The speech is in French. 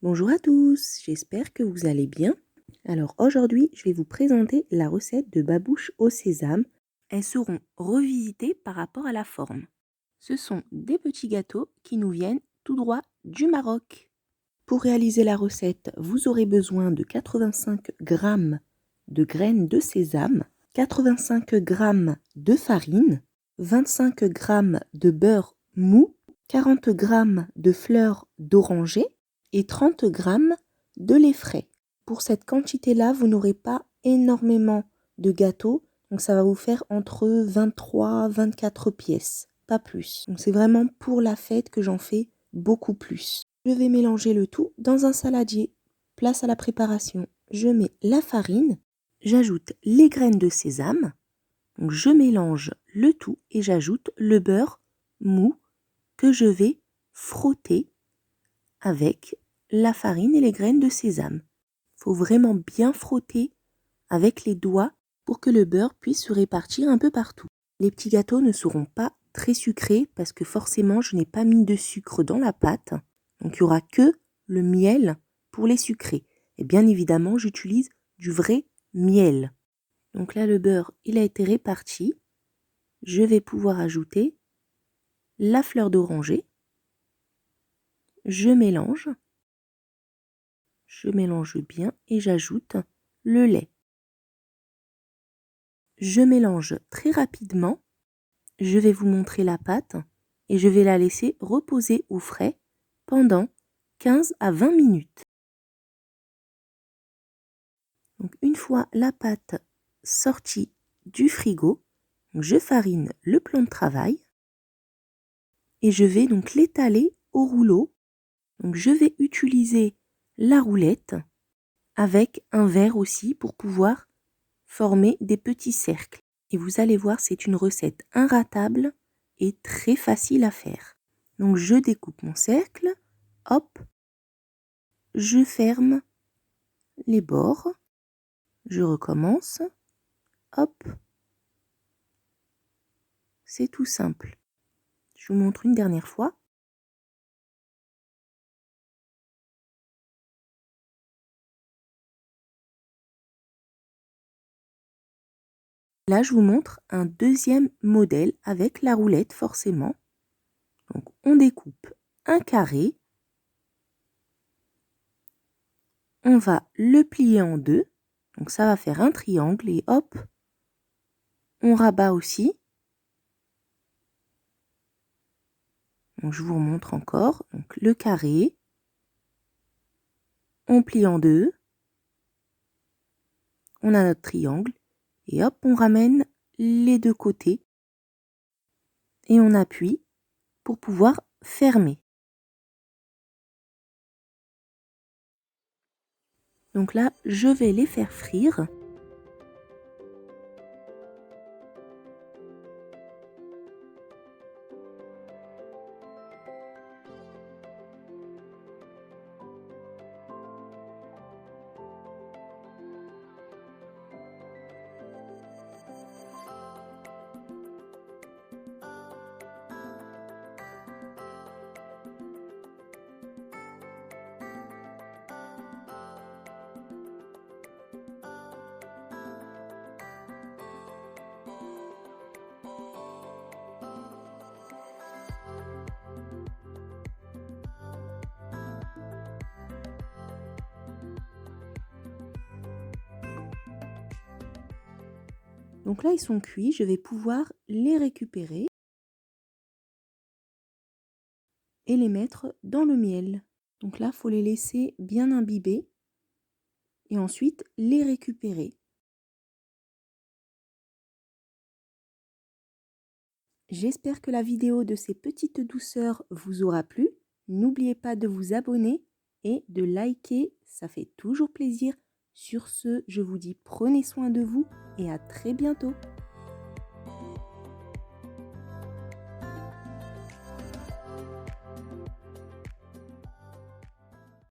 Bonjour à tous, j'espère que vous allez bien. Alors aujourd'hui, je vais vous présenter la recette de babouches au sésame. Elles seront revisitées par rapport à la forme. Ce sont des petits gâteaux qui nous viennent tout droit du Maroc. Pour réaliser la recette, vous aurez besoin de 85 g de graines de sésame, 85 g de farine, 25 g de beurre mou, 40 g de fleurs d'oranger et 30 g de lait frais. Pour cette quantité-là, vous n'aurez pas énormément de gâteaux, donc ça va vous faire entre 23 et 24 pièces, pas plus. Donc c'est vraiment pour la fête que j'en fais beaucoup plus. Je vais mélanger le tout dans un saladier. Place à la préparation. Je mets la farine, j'ajoute les graines de sésame, donc je mélange le tout et j'ajoute le beurre mou que je vais frotter avec la farine et les graines de sésame. Il faut vraiment bien frotter avec les doigts pour que le beurre puisse se répartir un peu partout. Les petits gâteaux ne seront pas très sucrés parce que forcément je n'ai pas mis de sucre dans la pâte. Donc il n'y aura que le miel pour les sucrer. Et bien évidemment, j'utilise du vrai miel. Donc là, le beurre, il a été réparti. Je vais pouvoir ajouter la fleur d'oranger. Je mélange bien et j'ajoute le lait. Je mélange très rapidement. Je vais vous montrer la pâte et je vais la laisser reposer au frais pendant 15 à 20 minutes. Donc une fois la pâte sortie du frigo, je farine le plan de travail et je vais donc l'étaler au rouleau. Donc je vais utiliser la roulette avec un verre aussi pour pouvoir former des petits cercles. Et vous allez voir, c'est une recette inratable et très facile à faire. Donc je découpe mon cercle, hop, je ferme les bords, je recommence, hop, c'est tout simple. Je vous montre une dernière fois. Là, je vous montre un deuxième modèle avec la roulette forcément. Donc on découpe un carré, on va le plier en deux, donc ça va faire un triangle et hop, on rabat aussi. Donc je vous remontre encore, donc le carré, on plie en deux, on a notre triangle et hop, on ramène les deux côtés et on appuie pour pouvoir fermer. Donc là, je vais les faire frire. Donc là, ils sont cuits, je vais pouvoir les récupérer et les mettre dans le miel. Donc là, il faut les laisser bien imbiber et ensuite les récupérer. J'espère que la vidéo de ces petites douceurs vous aura plu. N'oubliez pas de vous abonner et de liker, ça fait toujours plaisir. Sur ce, je vous dis prenez soin de vous et à très bientôt.